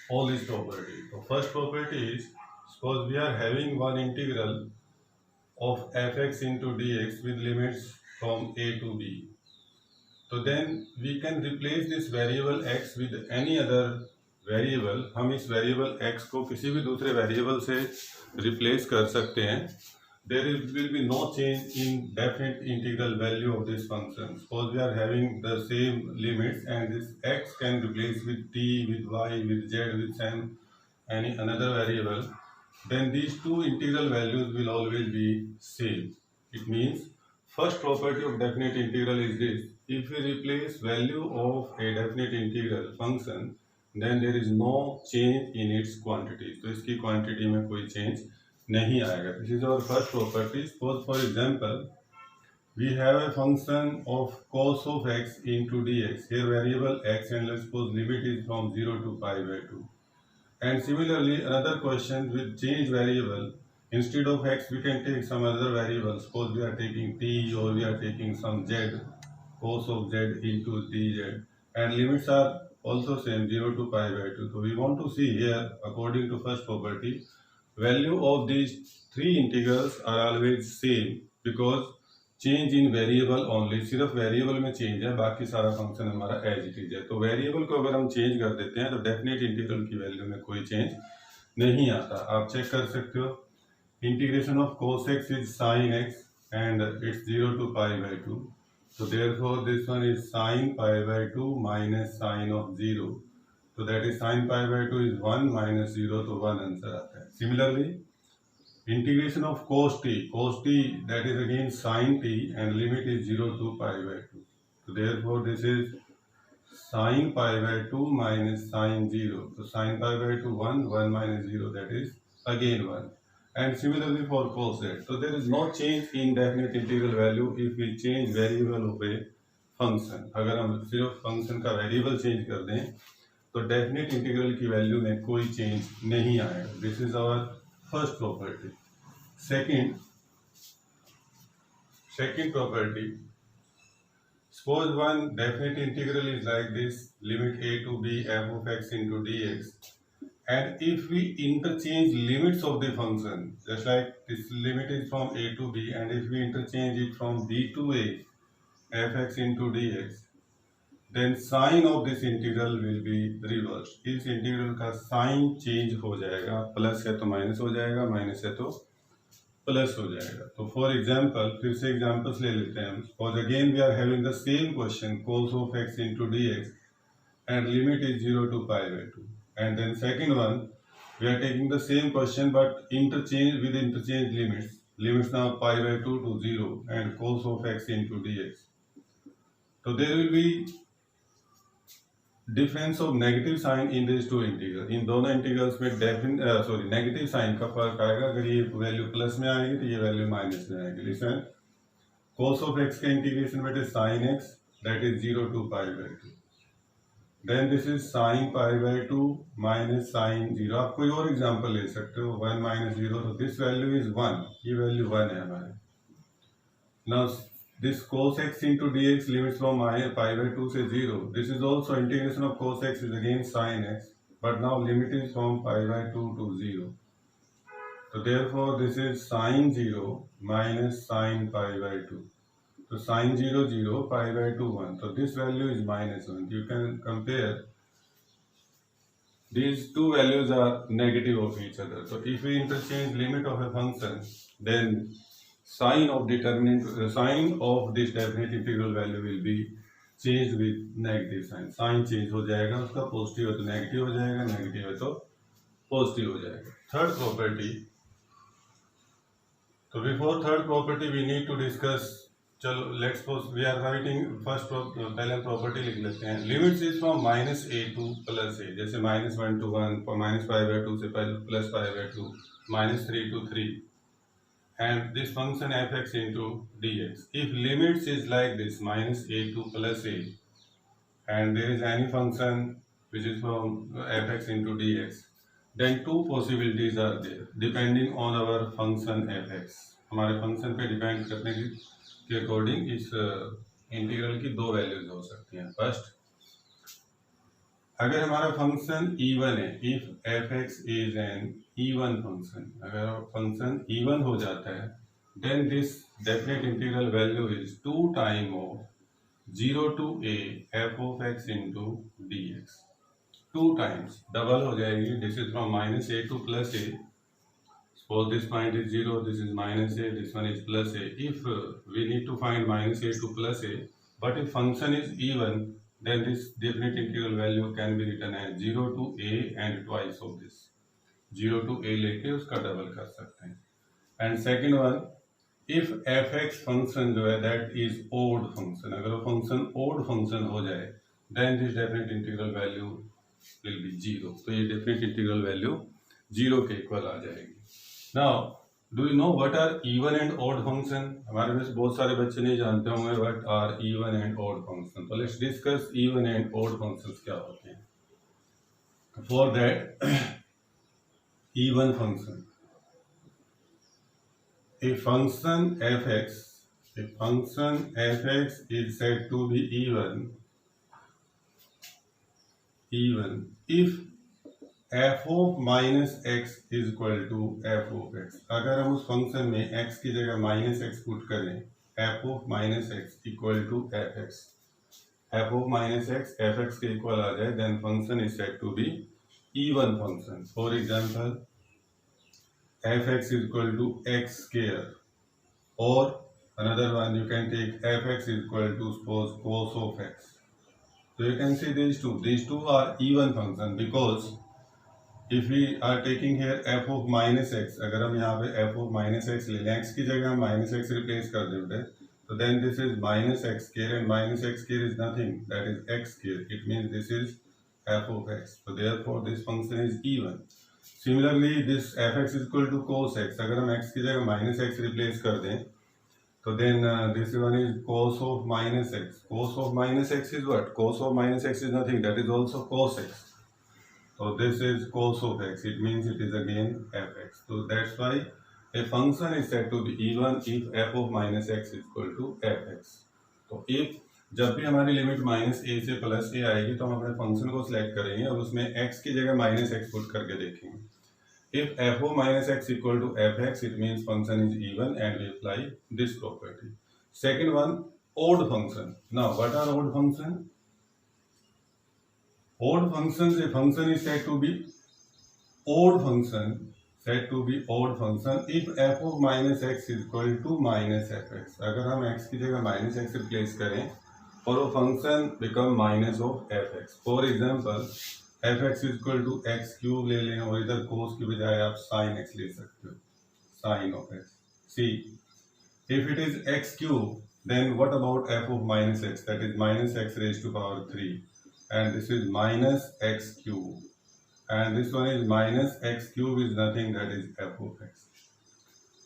all these properties. So first property is, suppose we are having one integral of fx into dx with limits from a to b. तो then we can replace this variable x with any other variable. हम इस variable x को किसी भी दूसरे variable से replace कर सकते हैं. There will be no change in definite integral value of this function. Suppose we are having the same limits and this x can replace with t, with y, with z, with some any another variable. Then these two integral values will always be same. It means first property of definite integral is this: if we replace value of a definite integral function, then there is no change in its quantity. तो इसकी quantity में कोई change नहीं आएगा. This is our first property. Suppose for example we have a function of cos of x into dx. Here variable x, and let's suppose limit is from 0 to pi by 2. And similarly another question with change variable. Instead of x we can take some other variable. Suppose we are taking t, or we are taking some z, cos of z into dz, and limits are also same 0 to pi by 2. So we want to see here, according to first property, value of these three integrals are always same because change in variable only. सिर्फ variable में change है, बाकी सारा function हमारा as it is है. तो variable को अगर हम चेंज कर देते हैं तो डेफिनेट इंटीग्रल की वैल्यू में कोई चेंज नहीं आता. आप चेक कर सकते हो. Integration of cos x is sin x and it's 0 to pi by 2. So therefore this one is sin pi by 2 minus sin of 0. So that is sin pi by 2 is 1 minus 0, तो 1 answer आता है. Similarly integration of cos t that is again sin t, and limit is 0 to pi by 2. So therefore this is sin pi by 2 minus sin 0. So sin pi by 2 1, 1 minus 0, that is again 1. And similarly for cos z. So there is no change in definite integral value if we change variable of a function. अगर हम सिर्फ function का variable change कर दें तो definite integral की value में कोई change नहीं आएगा. This is our first property. Second property, suppose one definite integral is like this: limit a to b f of x into dx, and if we interchange limits of the function, just like this limit is from a to b, and if we interchange it from b to a fx into dx, then sign of this integral will be reversed. इस integral का sign change हो जाएगा. Plus है तो minus हो जाएगा, minus है तो प्लस हो जाएगा. तो फॉर एग्जाम्पल फिर से एग्जाम्पल्स ले लेते हैं हम. और again we are having the same question cos of x into dx and limit is 0 to pi by 2. And then second one we are taking the same question but interchange limits. Limits now pi by 2 to 0 and cos of x into dx. So there will be difference of negative sign in this two integral. इन दोनों integrals में negative sign का फर्क आएगा. अगर ये value plus में आएगी तो ये वैल्यू माइनस में आएगी. लिसन, cos ऑफ x का इंटीग्रेशन बेटे sin x, that is 0 to pi by 2. Then this is sin pi by 2 minus sin 0. आप कोई और एग्जांपल ले सकते हो. 1 माइनस 0, तो दिस वैल्यू इज 1. ये वैल्यू 1 है हमारे. Now this cos x into dx limits from pi by 2 से 0. This is also integration of cos x is again sin x, but now limit is from pi by 2 to 0. So therefore this is sin 0 minus sin pi by 2. So sin 0 0, pi by 2 1. So this value is minus 1. You can compare. These two values are negative of each other. So if we interchange limit of a function, then sign of this definite integral value will be changed with negative sign. Sign change हो जाएगा उसका. Positive है तो negative हो जाएगा, negative है तो positive हो जाएगा. Third property. तो before third property we need to discuss. चलो let's suppose we are writing first. पहले प्रॉपर्टी लिख लेते हैं. Limits is from minus a to plus a. जैसे minus 1 to 1, minus pi by 2 से plus pi by 2, minus 3 to 3. And this function fx into dx. If limits is like this minus a to plus a, and there is any function which is from fx into dx, then two possibilities are there depending on our function fx. हमारे function पे depend करने के according इस integral की दो values हो सकती हैं. फर्स्ट, अगर हमारा फंक्शन इवन है, if F X is an even function, अगर फंक्शन इवन हो जाता है, then this definite integral value is 2 time of 0 to a f of x into dx. 2 times double हो जाएगी. This is from minus a to plus A. Suppose this point is 0, this is minus a, this one is plus a. If we need to find minus a to plus a, but if function is even, then this definite integral value can be written as 0 to a and twice of this. 0 to a लेके उसका double कर सकते हैं. And second one, if fx function जो है that is odd function, अगर वो function odd function हो जाए, then this definite integral value will be 0. तो ये definite integral value 0 के इक्वल आ जाएगी. Now, do you know what are even and odd function? हमारे में से बहुत सारे बच्चे नहीं जानते होंगे what are even and odd function. So let's discuss even and odd functions क्या होते हैं. For that, even function. A function fx is said to be even if f of minus x is equal to f of x. अगर हम उस function में x की जगह minus x put करें, f of minus x equal to fx, f of minus x fx के equal आ जाए, then function is said to be even function. For example, fx is equal to x square, or another one you can take fx is equal to suppose cos of x. So you can see these two are even function because if we are taking here f of minus x, अगर हम यहाँ पे f of minus x ले लें, x की जगह हम minus x replace कर देते हैं, तो then this is minus x square and minus x square is nothing, that is x square. It means this is f of x. So therefore this function is even. Similarly, this fx is equal to cos x. अगर हम x की जगह minus x replace कर दें, तो then this one is cos of minus x. Cos of minus x is what? Cos of minus x is nothing, that is also cos x. So this is cos of x. It means it is again fx. So that's why a function is said to be even if f of minus x is equal to fx. तो if जब भी हमारी limit minus ए से plus ए आएगी तो हम अपने function को सिलेक्ट करेंगे और उसमें x की जगह माइनस एक्स पुट करके देखेंगे. If f of minus x equal to fx, it means function is even and we apply this property. Second one, odd function. Now what are odd function? Odd functions, a function is said to be odd function if f of minus x is equal to minus fx. अगर हम x की जगह minus x replace करें और वो function become minus of fx. For example fx is equal to x cube ले लें और इधर cos की बजाय आप sin x ले सकते हो, sin of x. See, if it is x cube, then what about f of minus x, that is minus x raised to power 3. And this is minus x cube, and this one is minus x cube is nothing, that is f of x.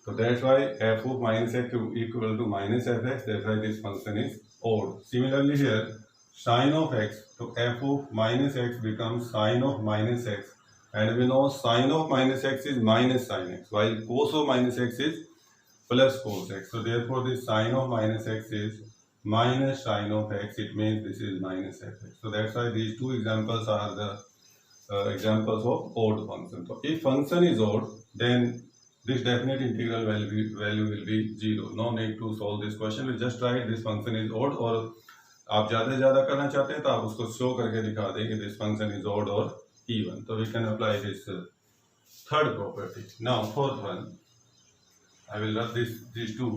So that's why f of minus x equal to minus fx, that's why this function is odd. Similarly here, sin of x, so f of minus x becomes sin of minus x, and we know sin of minus x is minus sin x, while cos of minus x is plus cos x. So therefore this sin of minus x is minus sin of x. It means this is minus fx. So that's why these two examples are the examples of odd function. So if function is odd, then this definite integral value will be 0. No need to solve this question. We just write this function is odd, और आप ज़्यादा से ज़्यादा करना चाहते हैं तो आप उसको शो करके दिखा दें कि this function is odd or even. So we can apply this third property. Now fourth one, I will rub these two.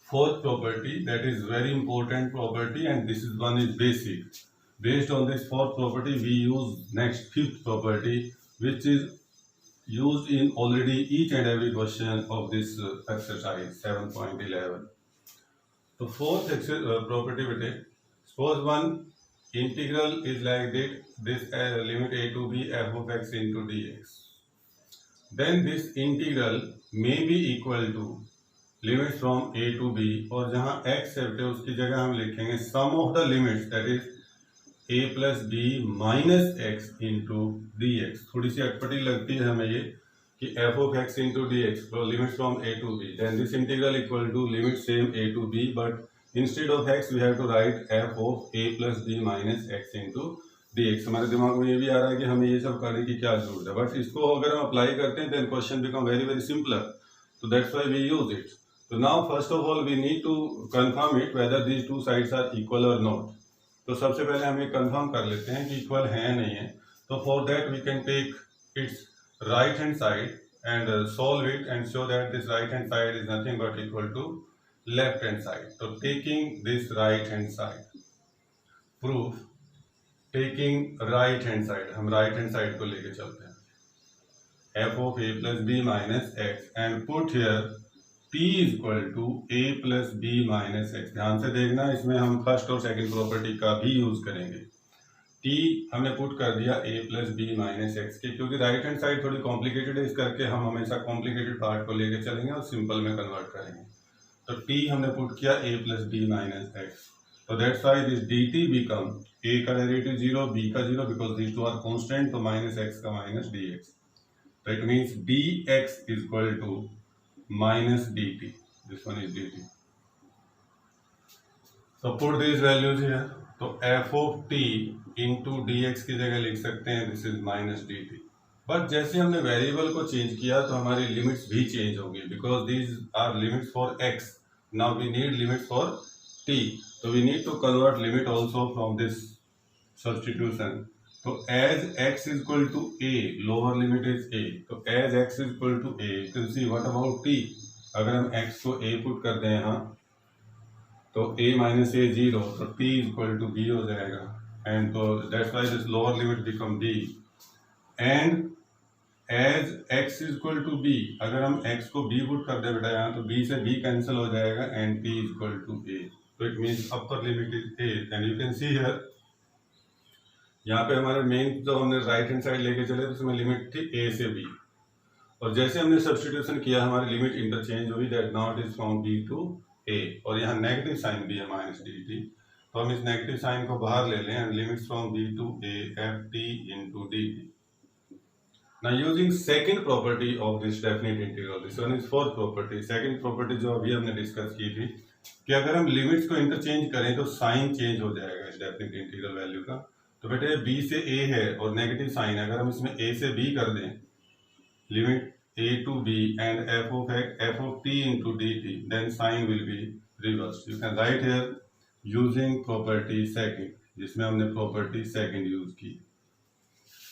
Fourth property, that is very important property, and this is one is basic. Based on this fourth property, we use next fifth property, which is used in already each and every question of this exercise 7.11. So fourth property we take. Suppose one integral is like this limit a to b f of x into dx. Then this integral may be equal to limit from a to b, और जहाँ x set है उसकी जगह हम लिखेंगे sum of the limits, that is a plus B minus x into d x. थोड़ी सी अटपटी लगती है हमें ये कि f of x into d x limit from a to b, then this integral equal to limit same a to b, but instead of x we have to write f of a plus b minus x into dx। हमारे दिमाग में ये भी आ रहा है कि हमें ये सब करने की क्या जरूरत है, बट इसको अगर हम अप्लाई करते हैं then question become very very simpler, तो that's why we use it. तो now first of all we need to confirm it whether these two sides are equal और नॉट। तो सबसे पहले हम ये कंफर्म कर लेते हैं कि इक्वल है या नहीं है। तो for that we can take its right hand side and solve it and show that this right hand side is nothing but equal to left hand side. So taking this right hand side, proof taking right hand side, हम right hand side को लेके चलते हैं, f of a plus b minus x and put here t is equal to a plus b minus x। ध्यान से देखना, इसमें हम फर्स्ट और सेकंड प्रॉपर्टी का भी यूज करेंगे। t हमने पुट कर दिया a plus B minus X के, क्योंकि राइट हैंड साइड थोड़ी कॉम्प्लिकेटेड है, इस करके हम हमेशा कॉम्प्लिकेटेड पार्ट को लेके चलेंगे और सिंपल में कन्वर्ट करेंगे। तो t हमने पुट किया a plus B minus x, तो that's why this dt become a का डेरिवेटिव 0, b का 0 because these two are constant, तो माइनस x का माइनस dx। तो it means dx is equal to minus dt, this one is dt। So put these values here. तो f of t into d x की जगह लिख सकते हैं this is minus D T. But जैसे हमने variable को चेंज किया तो हमारी लिमिट्स भी चेंज होगी, because these are limits for x, now we need limits for t, तो we need to convert limit also from this substitution. तो as x is equal to a, lower limit is a, तो as x is equal to a, you can see what about t। अगर हम x को a put कर दें यहाँ, तो a minus ए 0, तो t is equal to b हो जाएगा, and so that's why this lower limit become b, and as x is equal to b, अगर हम x को b पुट कर दे बेटा यहाँ, तो b से b कैंसिल हो जाएगा and t is equal to a, तो it means upper limit is a, and you can see here यहाँ पे हमारे मेन जो हमने राइट हैंड साइड लेके चले तो उसमें लिमिट थी a से b, और जैसे हमने सब्स्टिट्यूशन किया हमारी लिमिट इंटरचेंज हुई, that now it is from b to a, और यहाँ नेगेटिव साइन भी है माइनस डी टी, तो हम इस नेगेटिव साइन को बाहर ले लें, and limits from b to a F T into D T. Now using second property of this definite integral, this one is fourth property. Second property जो अभी हमने डिस्कस की थी कि अगर हम लिमिट्स को इंटरचेंज करें तो साइन चेंज हो जाएगा इस डेफिनेट इंटीग्रल वैल्यू का। तो बेटे b से a है और नेगेटिव साइन है, अगर हम इसमें a से b कर दें, limit a to b and f of t into dt, then sign will be reversed. You can write here using property second, जिसमें हमने property second यूज की।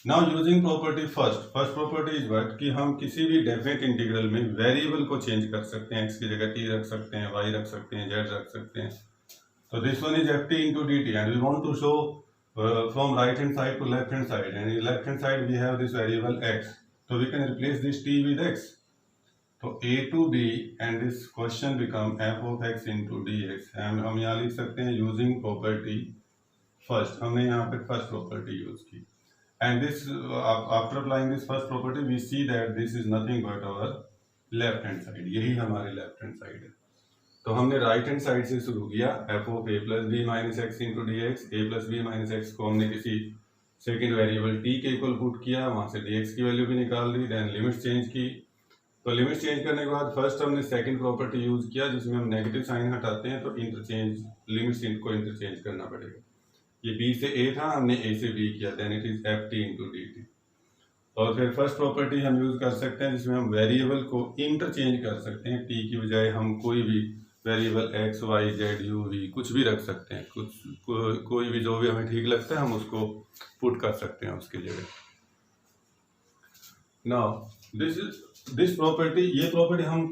Now using property first property is what, कि हम किसी भी definite integral में variable को change कर सकते हैं, x की जगह t रख सकते हैं, y रख सकते हैं, z रख सकते हैं। तो this one is ft into dt and we want to show from right hand side to left hand side, and in left hand side we have this variable x, so we can replace this t with x, तो a to b and this question become f of x into dx, and हम यहाँ लिख सकते हैं using property first, हमने यहाँ पे first property use की, and this after applying this first property we see that this is nothing but our left hand side, यही हमारे left hand side है। तो हमने राइट हैंड साइड से शुरू किया, f of a plus b minus x into dx, a plus b minus x को हमने किसी सेकेंड वेरिएबल t के इक्वल पुट किया, वहां से dx की वैल्यू भी निकाल दी, देन लिमिट चेंज की। तो लिमिट चेंज करने के बाद फर्स्ट हमने सेकंड प्रॉपर्टी यूज किया जिसमें हम नेगेटिव साइन हटाते हैं, तो इंटरचेंज लिमिट्स को इंटरचेंज करना पड़ेगा। ये b से a था, हमने a से b किया, then it is ft into dt। और फिर फर्स्ट प्रॉपर्टी हम यूज कर सकते हैं जिसमें हम वेरिएबल को इंटरचेंज कर सकते हैं, t की बजाय हम कोई भी variable x y z u v कुछ भी रख सकते हैं, कोई भी जो भी हमें ठीक लगता है हम उसको पुट कर सकते हैं उसकी जगह। नाउ दिस प्रॉपर्टी, ये प्रॉपर्टी हम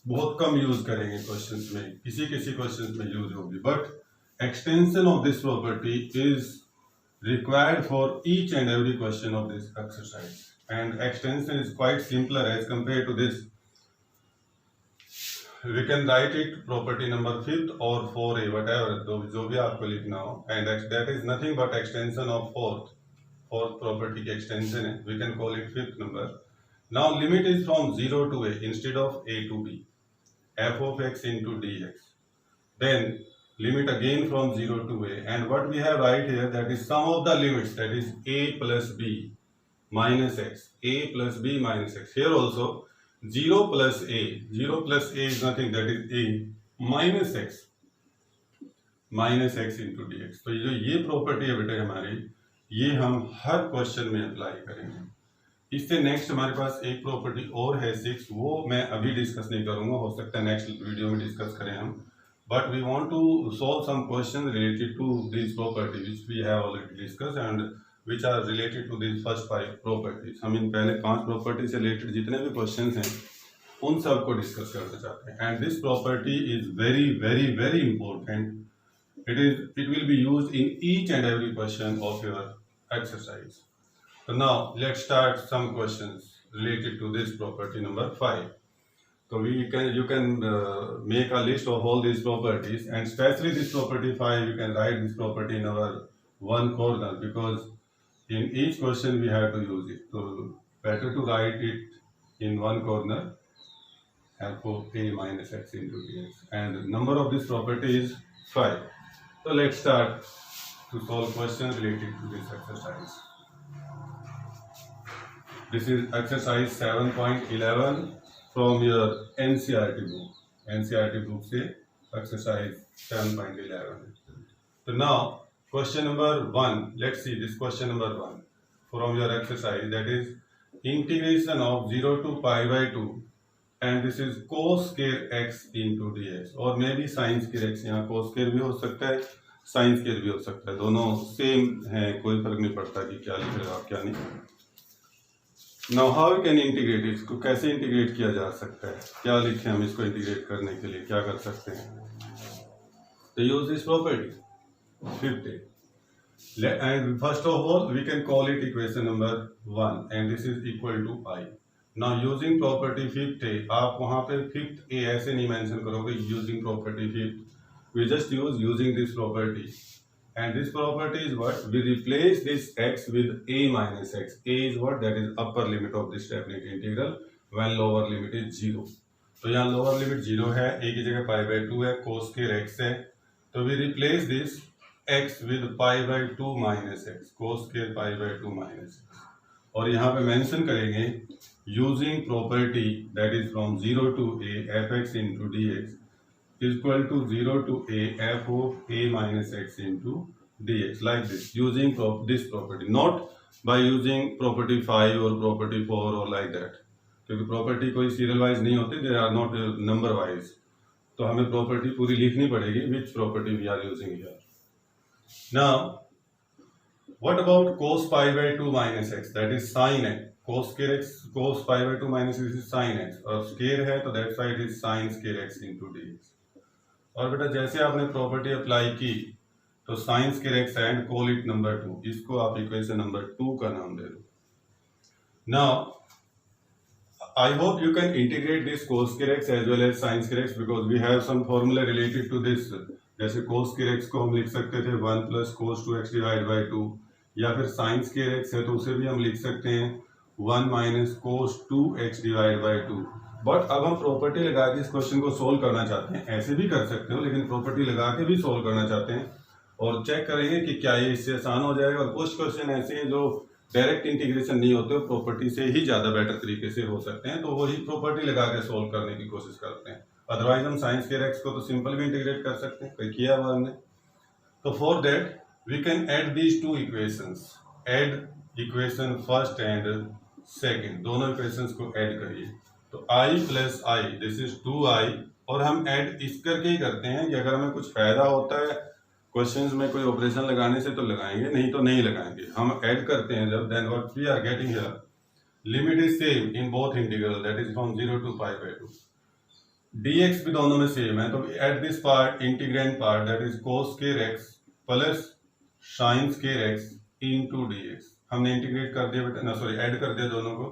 बहुत कम यूज करेंगे क्वेश्चंस में, किसी क्वेश्चंस में यूज होगी, but extension of this property is required for each and every question of this exercise, and extension is quite simpler as compared to this. We can write it property number 5th or 4a, whatever जो भी आपको लिखना हो, and that is nothing but extension of fourth property की extension है, we can call it 5th number. Now limit is from 0 to a instead of a to b, f of x into dx, then limit again from 0 to a, and what we have right here, that is sum of the limits, that is a plus b minus x, a plus b minus x. Here also 0 plus a is nothing, that is a minus x into dx। तो जो ये property है बेटे हमारी, ये हम हर question में apply करेंगे। इससे नेक्स्ट हमारे पास एक प्रॉपर्टी और है 6, वो मैं अभी डिस्कस नहीं करूंगा, हो सकता है नेक्स्ट वीडियो में डिस्कस करें हम। But we want to solve some question related to this property which we have already discuss and which are related to this first 5 properties. हम इन पहले 5 प्रॉपर्टी से रिलेटेड जितने भी क्वेश्चन हैं उन सब को डिस्कस करना चाहते हैं। And this property is very very very important. It will be used in each and every question of your exercise. So now let's start some questions related to this property number 5. So you can make a list of all these properties, and especially this property 5 you can write this property in our one corner, because in each question we have to use it. So better to write it in one corner, f of a minus x into dx, and the number of this property is 5. So let's start to solve questions related to this exercise. This is exercise 7.11 from your NCERT book. NCERT book से exercise 7.11. So now question number 1. Let's see this question number 1 from your exercise, that is integration of 0 to pi by 2, and this is cos square x into dx, और मे भी sin square x, यहाँ cos square भी हो सकता है sin square भी हो सकता है, दोनों सेम है, कोई फर्क नहीं पड़ता कि क्या लिख रहे हो आप क्या नहीं। नाउ हाउ कैन इंटीग्रेट, इसको कैसे इंटीग्रेट किया जा सकता है, क्या लिखें हम इसको इंटीग्रेट करने के लिए, क्या कर सकते हैं। तो use this property 50, and first of all we can call it equation number 1, and this is equal to I. Now using property 5th, आप वहाँ पे 5th a ऐसे नहीं मेंशन करोगे using property 5th, we just use using this property, and this property is what, we replace this x with a minus x. A is what, that is upper limit of this definite integral when lower limit is 0. तो यहाँ lower limit 0 है, a की जगह pi by 2 है, cos square x है, तो we replace this x with pi by 2 minus x, cos square pi by 2 minus x, और यहाँ पे मेंशन करेंगे using property that is from 0 to a fx into dx is equal to 0 to a f of a minus x into dx, like this, using this property, not by using property 5 or property 4 or like that, क्योंकि property कोई serial wise नहीं होती, they are not number wise, तो हमें property पूरी लिखनी पड़ेगी which property we are using here. Now what about cos pi by 2 minus x, that is sin x, cos square x, cos pi by 2 minus x is sin x, और square है तो that side is sin square x into dx। और बेटा जैसे आपने property apply की तो sin square x and call it number 2, इसको आप इक्वेशन नंबर 2 का नाम दे दो। Now I hope you can integrate this cos square x as well as sin square x, because we have some formula related to this. जैसे cos square x को हम लिख सकते थे 1 plus cos 2x divide by 2, या फिर sin square x है तो उसे भी हम लिख सकते हैं 1 minus cos 2x divide by 2। But अब हम प्रॉपर्टी लगा के इस क्वेश्चन को सोल्व करना चाहते हैं, ऐसे भी कर सकते हो लेकिन प्रॉपर्टी लगा के भी सोल्व करना चाहते हैं, और चेक करेंगे कि क्या ये इससे आसान हो जाएगा। और कुछ क्वेश्चन ऐसे हैं जो डायरेक्ट इंटीग्रेशन नहीं होते, प्रॉपर्टी से ही ज़्यादा बेटर तरीके से हो सकते हैं, तो वही प्रॉपर्टी लगा के सोल्व करने की कोशिश करते हैं। अदरवाइज हम साइंस के एक्स को तो सिंपल भी इंटीग्रेट कर सकते हैं, किया हुआ हमने। तो for that we can add these two equations, add equation first and second, दोनों इक्वेशंस को ऐड करिए। तो i plus I, this is 2i, और हम ऐड इस करके ही करते हैं कि अगर हमें कुछ फायदा होता है क्वेश्चंस में कोई ऑपरेशन लगाने से तो लगाएंगे, नहीं तो नहीं लगाएंगे। हम ऐड करते हैं जब, then what we are getting here, limit is same in both integral, that is from 0 to pi by 2, dx भी दोनों में सेम है, तो at this part integrand part, that is cos square x plus sin square x into dx। हमने integrate कर दिया बेटा, ना सॉरी ऐड कर दिया दोनों को,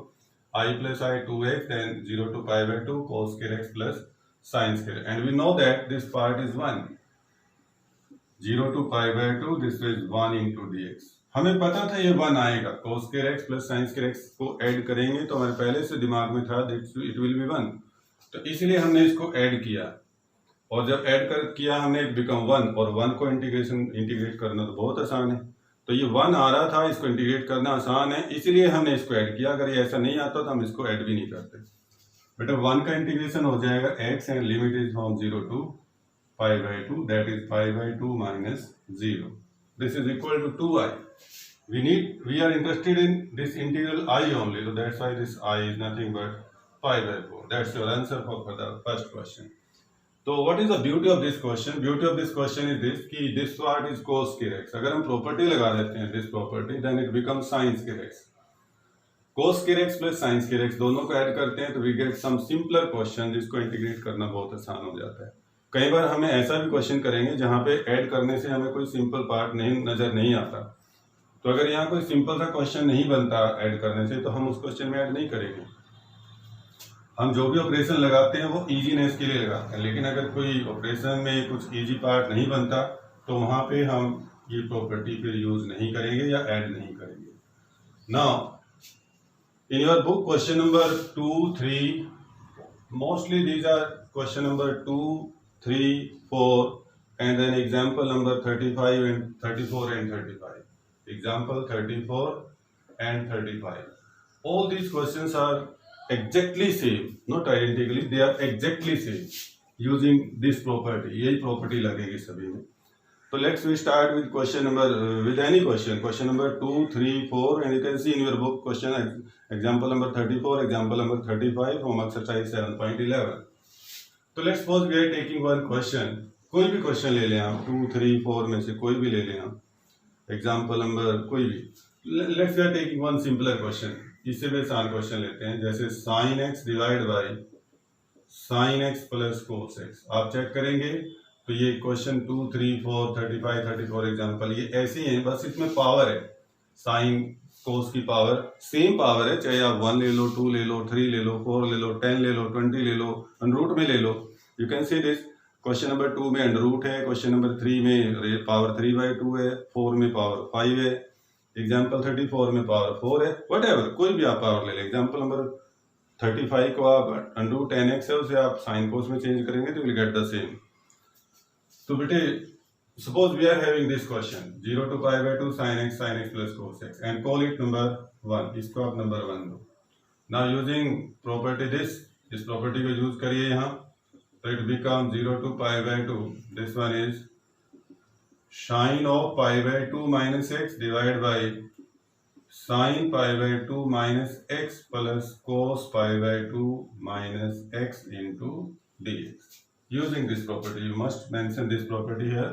I plus I 2x, then 0 to pi by 2 cos square x plus sin square, and we know that this part is 1, 0 to pi by 2, this is 1 into dx। हमें पता था ये 1 आएगा, cos square x plus sin square x को add करेंगे तो हमारे पहले से दिमाग में था it will be 1, तो इसलिए हमने इसको ऐड किया, और जब ऐड किया हमने बिकम 1, और 1 को इंटीग्रेट करना तो बहुत आसान है, तो ये 1 आ रहा था, इसको इंटीग्रेट करना आसान है, इसीलिए हमने इसको ऐड किया। अगर ये ऐसा नहीं आता तो हम इसको ऐड भी नहीं करते। बेटा 1 का इंटीग्रेशन हो जाएगा x, and limit is from 0 to pi by 2, that is pi by 2 minus 0, this is equal to 2i। we are interested in this integral I only, so that's why this I is nothing but pi by 4. That's your answer for the first question. So what is the beauty of this question? Beauty of this question is this कि this part is cos square x. अगर हम property लगा देते हैं this property, then it becomes sin square x. Cos square x plus sin square x दोनों को add करते हैं तो we get some simpler question जिसको इंटीग्रेट करना बहुत आसान हो जाता है. कई बार हमें ऐसा भी क्वेश्चन करेंगे जहाँ पे ऐड करने से हमें कोई सिंपल पार्ट नजर नहीं आता. तो अगर यहाँ कोई सिंपल सा क्वेश्चन नहीं बनता ऐड करने से तो हम उस क्वेश्चन में ऐड नहीं करेंगे. हम जो भी ऑपरेशन लगाते हैं वो इजीनेस के लिए लगाते हैं, लेकिन अगर कोई ऑपरेशन में कुछ इजी पार्ट नहीं बनता तो वहाँ पे हम ये प्रॉपर्टी फिर यूज नहीं करेंगे या ऐड नहीं करेंगे. Now in your book question number 2, 3, mostly these are question number 2, 3, 4 and then example number 35 and 34 and 35. Example 34 and 35. All these questions are exactly same, not identically, they are exactly same using this property. यही property लगेगी सभी में. So let's we start with question number with any question number 2, 3, 4 and you can see in your book question example number 34, example number 35 from exercise 7.11. So let's suppose we are taking one question, कोई भी question ले लें आप 2, 3, 4 में से कोई भी ले लें आप, एग्जाम्पल नंबर कोई भी. Let's we are taking one simpler question, इससे भी आसान क्वेश्चन लेते हैं जैसे sine X divide by sine X plus cos X. आप चेक करेंगे तो ये क्वेश्चन 2, 3, 4, 35, 34 एग्जाम्पल ये ऐसे ही है, बस इसमें पावर है, साइन कोस की पावर सेम पावर है, चाहे आप 1 ले लो, 2 ले लो, 3 ले लो, 4 ले लो, 10 ले लो, 20 ले लो, अंडर में ले लो. You can see this. Question number 2 में अंडर रूट है, क्वेश्चन नंबर 3 में पावर 3/2 है, 4 में पावर 5 है, एग्जाम्पल 34 में पावर 4 है. व्हाटएवर कोई भी आप पावर ले लें. एग्जाम्पल नंबर 35 को आप अंडर रूट 10x है, उसे आप साइन कोस में चेंज करेंगे तो विल गेट द सेम. तो बेटे suppose we are having this question 0 to pi/2 sin x plus cos x and call it number 1. इसको आप नंबर 1 दो. नाउ यूजिंग प्रॉपर्टी इस प्रॉपर्टी को यूज करिए यहाँ, so it becomes 0 to pi/2. This one is sin of pi/2 minus x divided by sin pi/2 minus x plus cos pi/2 minus x into dx. Using this property, you must mention this property here.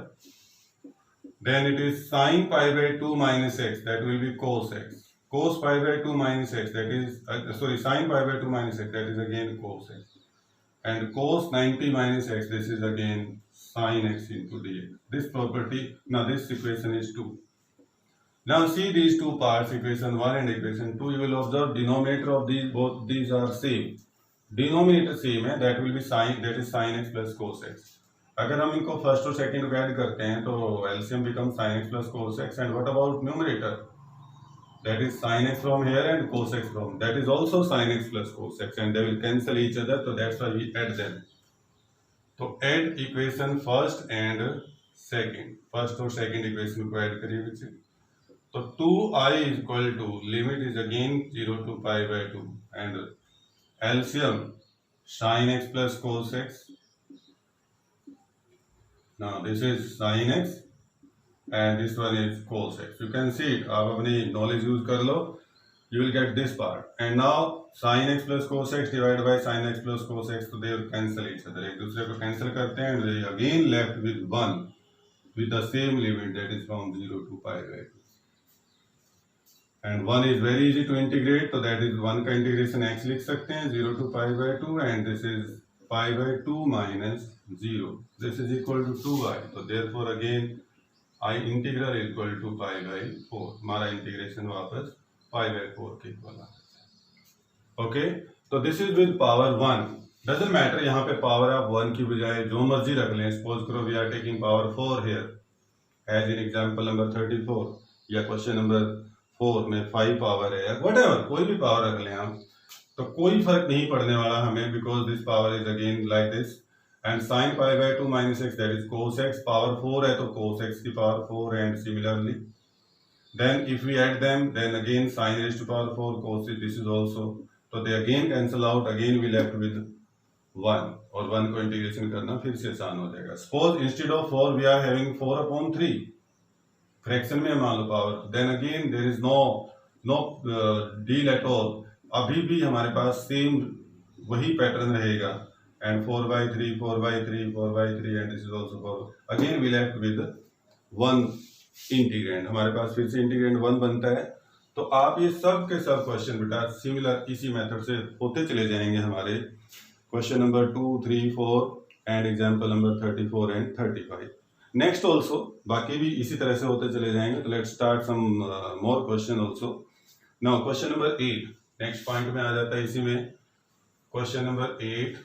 Then it is sin pi/2 minus x, that will be cos x. Cos pi/2 minus x, that is sin pi/2 minus x, that is again cos x. And cos 90 minus x, this is again sin x into dx. This property, now this equation is 2. Now see these two parts, equation 1 and equation 2, you will observe denominator of these, both these are same. Denominator same है, that will be sin, that is sin x plus cos x. अगर हम इनको first और second को add करते हैं तो LCM becomes sin x plus cos x. And what about numerator? That is sin x from here and cos x from, that is also sin x plus cos x, and they will cancel each other, so that's why we add them. तो add equation first and second, first और second equation को add करिए बच्चे. तो 2i is equal to limit is again 0 to pi/2 and LCM sin x plus cos x. Now this is sin x and this one is cos x. You can see it. आप अपनी knowledge use कर लो. You will get this part. And now sin x plus cos x divided by sin x plus cos x, so they will cancel each other. एक दूसरे को cancel करते हैं and they again left with 1 with the same limit, that is from 0 to pi/2. And 1 is very easy to integrate, so that is 1 का integration x लिख सकते हैं 0 to pi/2 and this is pi/2 minus 0. This is equal to 2i. So therefore again I integral equal to pi/4. हमारा integration वापस pi/4 के equal आ सकता है. Okay, तो this is with power 1. Doesn't matter, यहाँ पे पावर आप 1 की बजाय जो मर्जी रख लें. सपोज करो we are taking power 4 here as in example number 34, या क्वेश्चन नंबर 4 में 5 पावर है, या व्हाटएवर कोई भी पावर रख लें आप, तो कोई फर्क नहीं पड़ने वाला हमें, because this power is again like this. And sin pi/2 minus x, that is cos x, power 4 है तो cos x की power 4, and similarly then if we add them, then again sin raised to power 4 cos it, this is also, so they again cancel out, again we left with 1, और 1 को integration करना फिर से आसान हो जाएगा. Suppose instead of 4 we are having 4/3, fraction में मान लो power, then again there is no deal at all, अभी भी हमारे पास सेम वही पैटर्न रहेगा, and 4/3 4/3 4/3 and this is also 4, again we left with one integrand, हमारे पास फिर से इंटीग्रेंड 1 बनता है। तो आप ये सब के सब क्वेश्चन बेटा सिमिलर इसी मेथड से होते चले जाएंगे हमारे question number 2 3 4 and example number 34 and 35। Next also बाकी भी इसी तरह से होते चले जाएंगे। तो let's start some more questions also. Now question number 8 next point में आ जाता है इसी में, क्वेश्चन नंबर 8,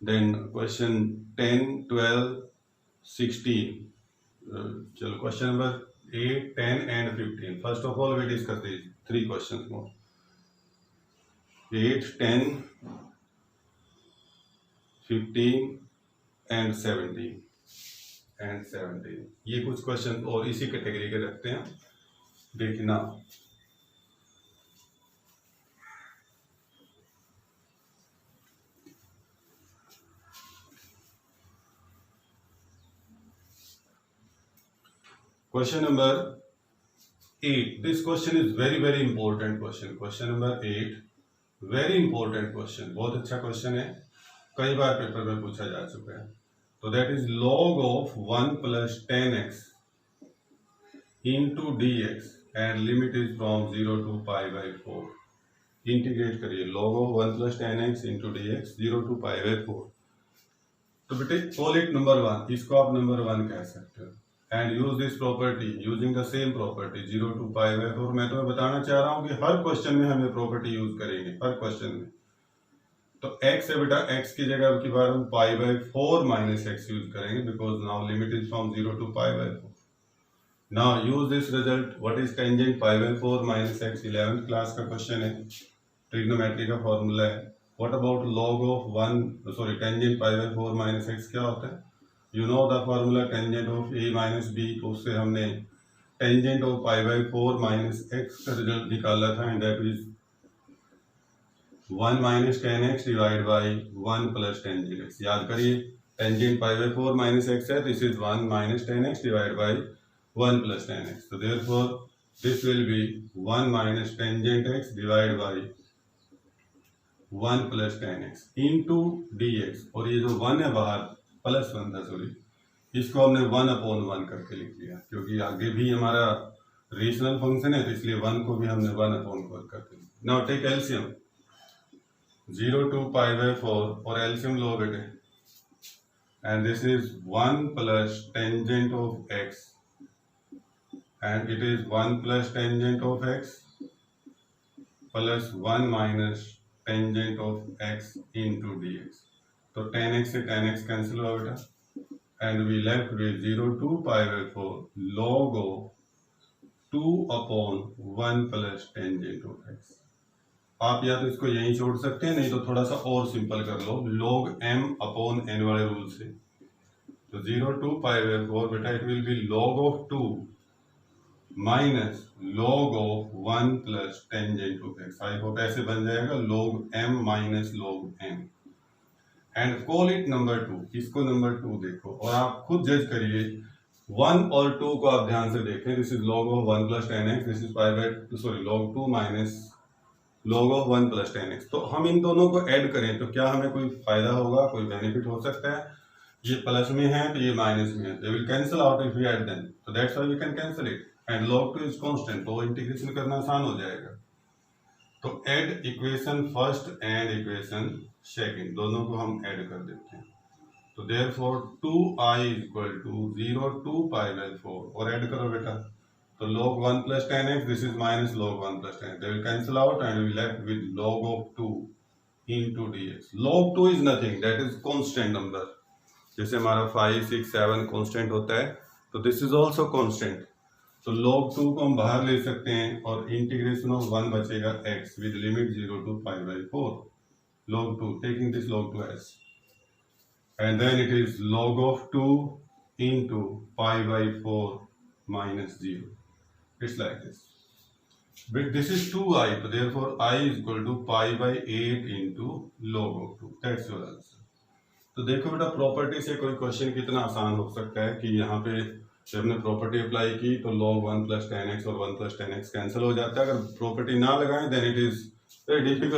देन क्वेश्चन 10 12 16, चलो question number 8 10 and 15। First of all we discuss this 3 questions more, 8 10 15 and 17 ये कुछ क्वेश्चन और इसी कैटेगरी के रखते हैं, देखना। Question number 8, this question is very very important question. Question number 8 very important question, बहुत अच्छा क्वेश्चन है, कई बार पेपर में पूछा जा चुका है। तो that is log of 1 plus 10x into dx and limit is from 0 to pi by 4। Integrate करिए log of 1 plus 10x into dx 0 to pi by 4। तो बेटे कॉल इट नंबर 1, इसको आप नंबर 1 कह सकते हो, and use this property using the same property 0 to pi by 4। मैं तुम्हें बताना चाह रहा हूँ कि हर क्वेश्चन में हम ये प्रॉपर्टी यूज करेंगे, हर क्वेश्चन में। तो x है बेटा, x की जगह की बार हम pi by 4 minus x use करेंगे, because now limit is from 0 to pi by 4। Now use this result, what is tangent pi by 4 minus x, 11th class का क्वेश्चन है, ट्रिग्नोमेट्री का फॉर्मूला है। What about log of 1 sorry tangent pi by 4 minus x क्या होता है, you know the formula tangent of a minus b, उससे हमने tangent of pi by 4 minus x का रिजल्ट निकाला था, and that is 1 minus 10x divide by 1 plus tangent x। याद करिए tangent pi by 4 minus x है, this इज 1 minus 10x divide by 1 plus 10x। तो therefore this will be 1 minus tangent x divide by 1 plus 10x into dx, और ये जो 1 है बाहर प्लस 1 था, सॉरी, इसको हमने 1/1 करके लिख लिया, क्योंकि आगे भी हमारा रेशनल फंक्शन है, तो इसलिए 1 को भी हमने 1/4 करके लिखा। Now take LCM 0 to pi by 4 और एलसीएम लो बेटे, एंड दिस इज 1 plus tangent of x and it is 1 plus tangent of x plus 1 minus tangent of x into dx। तो 10x से 10x कैंसिल हुआ बेटा, and we left with 0 to pi by 4 log of 2/1 plus tangent of x। आप या तो इसको यहीं छोड़ सकते हैं, नहीं तो थोड़ा सा और सिंपल कर लो log m/n वाले रूल से। तो 0 to pi by 4 बेटा it will be log of 2 minus log of 1 plus tangent of x। I hope ऐसे बन जाएगा log m minus log m, and call it number 2। इसको नंबर 2 देखो और आप खुद जज करिए। 1 और 2 को आप ध्यान से देखें, this is log of 1 plus 10x, this is log 2 minus log of 1 plus 10x। तो हम इन दोनों को ऐड करें तो क्या हमें कोई फायदा होगा, कोई बेनिफिट हो सकता है? ये प्लस में है तो ये माइनस में है, they will cancel out if we add them, तो that's why we can cancel it, and log 2 is constant, तो इंटीग्रेशन करना आसान हो जाएगा। तो add equation first and equation second, दोनों को हम ऐड कर देते हैं। तो therefore 2i equal to 0 to pi by 4, और ऐड करो बेटा, तो log 1 plus 10x, this is minus log 1 plus 10x, they will cancel out and we left with log of 2 into dx। log 2 is nothing, that is constant number, जैसे हमारा 5 6 7 constant होता है, तो this is also constant। तो log 2 को हम बाहर ले सकते हैं और इंटीग्रेशन ऑफ 1 बचेगा x with limit 0 to pi by 4 log 2, taking this log 2 as, and then it is log of 2 into pi by 4 minus 0। It's like this, but this is 2i, so therefore I is equal to pi by 8 into log of 2, that's your answer। तो देखो बेटा property से कोई question कितना आसान हो सकता है कि यहाँ पे जब हमने प्रॉपर्टी अप्लाई की तो log 1 + tan x और 1 + tan x कैंसिल हो जाता है। अगर प्रॉपर्टी ना लगाएं then it is very difficult